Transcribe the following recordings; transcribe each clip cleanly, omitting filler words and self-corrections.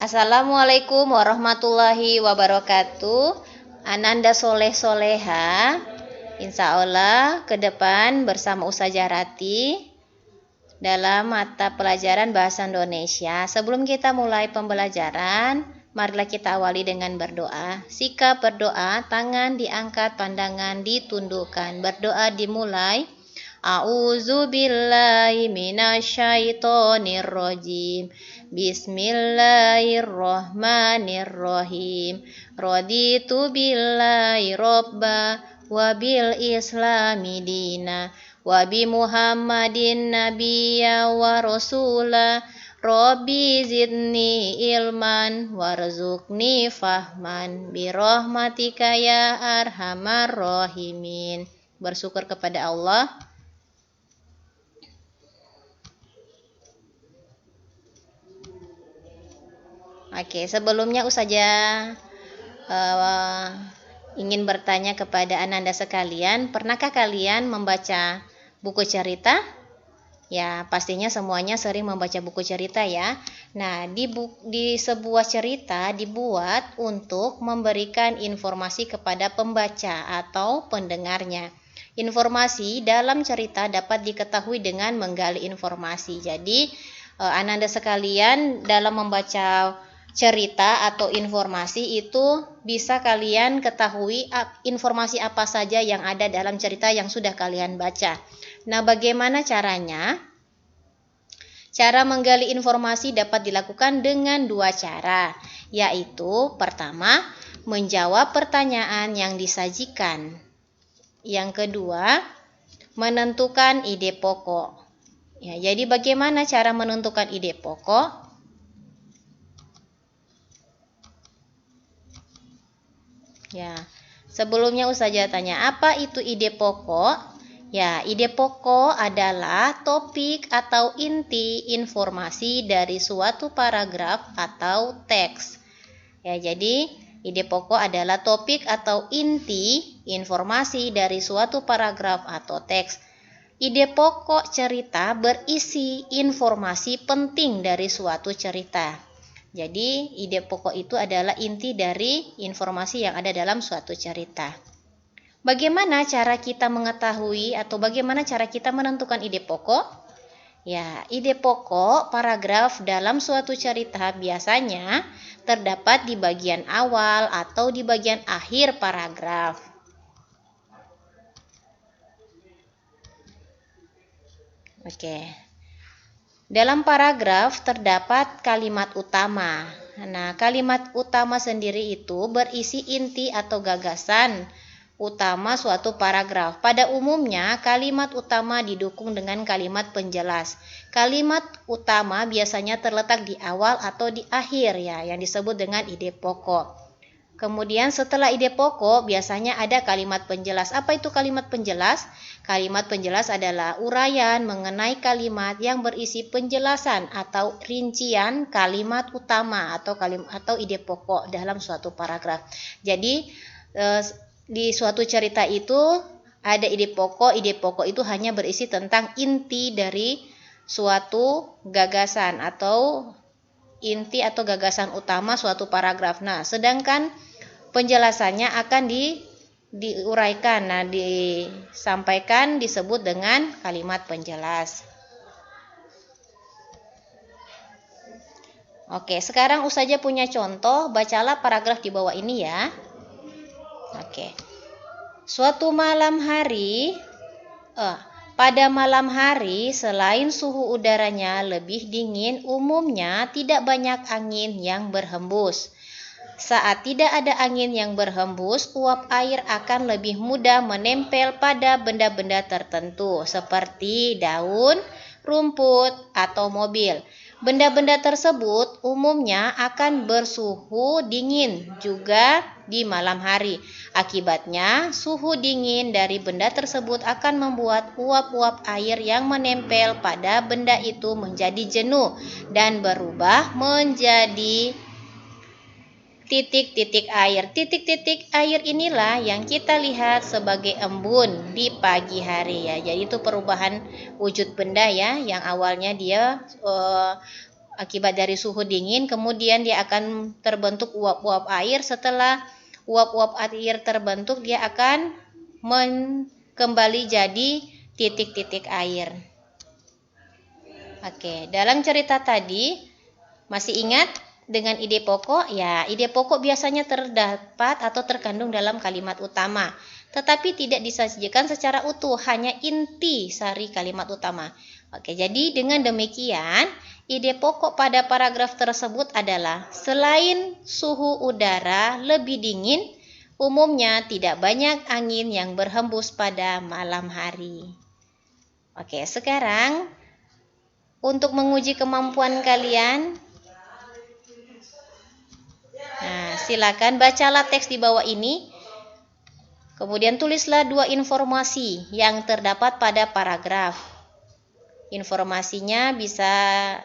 Assalamualaikum warahmatullahi wabarakatuh. Ananda soleh soleha. Insya Allah ke depan bersama Ustazah Rati dalam mata pelajaran bahasa Indonesia. Sebelum kita mulai pembelajaran, marilah kita awali dengan berdoa. Sikap berdoa, tangan diangkat, pandangan ditundukkan. Berdoa dimulai. A'udzubillahi minasyaitonirrajim. Bismillahirrahmanirrahim. Raditu billahi robba wa bil islami dina wa bi Muhammadin nabiyya wa rasula. Rabbi zidni ilman warzuqni fahman birahmatika ya arhamar rahimin. Bersyukur kepada Allah. Oke, sebelumnya Ustazah ingin bertanya kepada Ananda sekalian, pernahkah kalian membaca buku cerita? Ya, pastinya semuanya sering membaca buku cerita ya. Nah, di sebuah cerita dibuat untuk memberikan informasi kepada pembaca atau pendengarnya. Informasi dalam cerita dapat diketahui dengan menggali informasi. Jadi, Ananda sekalian dalam membaca cerita atau informasi itu bisa kalian ketahui informasi apa saja yang ada dalam cerita yang sudah kalian baca. Nah, bagaimana caranya? Cara menggali informasi dapat dilakukan dengan dua cara, yaitu pertama, menjawab pertanyaan yang disajikan. Yang kedua, menentukan ide pokok. Ya, jadi bagaimana cara menentukan ide pokok? Ya, sebelumnya Ustazah tanya, apa itu ide pokok? Ya, ide pokok adalah topik atau inti informasi dari suatu paragraf atau teks. Ya, jadi ide pokok adalah topik atau inti informasi dari suatu paragraf atau teks. Ide pokok cerita berisi informasi penting dari suatu cerita. Jadi, ide pokok itu adalah inti dari informasi yang ada dalam suatu cerita. Bagaimana cara kita mengetahui atau bagaimana cara kita menentukan ide pokok? Ya, ide pokok paragraf dalam suatu cerita biasanya terdapat di bagian awal atau di bagian akhir paragraf. Oke. Dalam paragraf terdapat kalimat utama. Nah, kalimat utama sendiri itu berisi inti atau gagasan utama suatu paragraf. Pada umumnya, kalimat utama didukung dengan kalimat penjelas. Kalimat utama biasanya terletak di awal atau di akhir ya, yang disebut dengan ide pokok. Kemudian setelah ide pokok biasanya ada kalimat penjelas. Apa itu kalimat penjelas? Kalimat penjelas adalah uraian mengenai kalimat yang berisi penjelasan atau rincian kalimat utama atau ide pokok dalam suatu paragraf. Jadi di suatu cerita itu ada ide pokok itu hanya berisi tentang inti dari suatu gagasan atau inti atau gagasan utama suatu paragraf. Nah, sedangkan penjelasannya akan diuraikan, disampaikan, disebut dengan kalimat penjelas. Oke, sekarang Ustazah punya contoh, bacalah paragraf di bawah ini ya. Oke. Suatu malam hari, pada malam hari selain suhu udaranya lebih dingin, umumnya tidak banyak angin yang berhembus. Saat tidak ada angin yang berhembus, uap air akan lebih mudah menempel pada benda-benda tertentu seperti daun, rumput, atau mobil. Benda-benda tersebut umumnya akan bersuhu dingin juga di malam hari. Akibatnya, suhu dingin dari benda tersebut akan membuat uap-uap air yang menempel pada benda itu menjadi jenuh dan berubah menjadi titik-titik air. Titik-titik air inilah yang kita lihat sebagai embun di pagi hari ya. Jadi itu perubahan wujud benda ya, yang awalnya dia akibat dari suhu dingin, kemudian dia akan terbentuk uap-uap air. Setelah uap-uap air terbentuk, dia akan kembali jadi titik-titik air. Oke, dalam cerita tadi masih ingat dengan ide pokok? Ya, ide pokok biasanya terdapat atau terkandung dalam kalimat utama, tetapi tidak disajikan secara utuh, hanya inti sari kalimat utama. Oke, jadi dengan demikian, ide pokok pada paragraf tersebut adalah selain suhu udara lebih dingin, umumnya tidak banyak angin yang berhembus pada malam hari. Oke, sekarang untuk menguji kemampuan kalian, nah, silakan bacalah teks di bawah ini. Kemudian tulislah 2 informasi yang terdapat pada paragraf. Informasinya bisa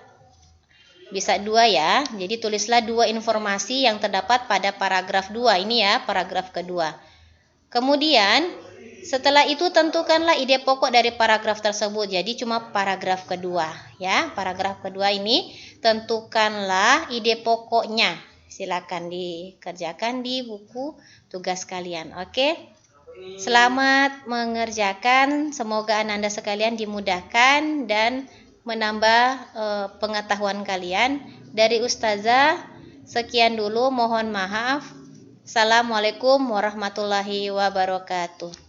2 ya. Jadi tulislah 2 informasi yang terdapat pada paragraf 2. Ini ya, paragraf kedua. Kemudian setelah itu tentukanlah ide pokok dari paragraf tersebut. Jadi cuma paragraf kedua ya. Paragraf kedua ini tentukanlah ide pokoknya. Silakan dikerjakan di buku tugas kalian. Oke. Selamat mengerjakan. Semoga Anda sekalian dimudahkan dan menambah pengetahuan kalian. Dari Ustazah sekian dulu, mohon maaf. Assalamualaikum warahmatullahi wabarakatuh.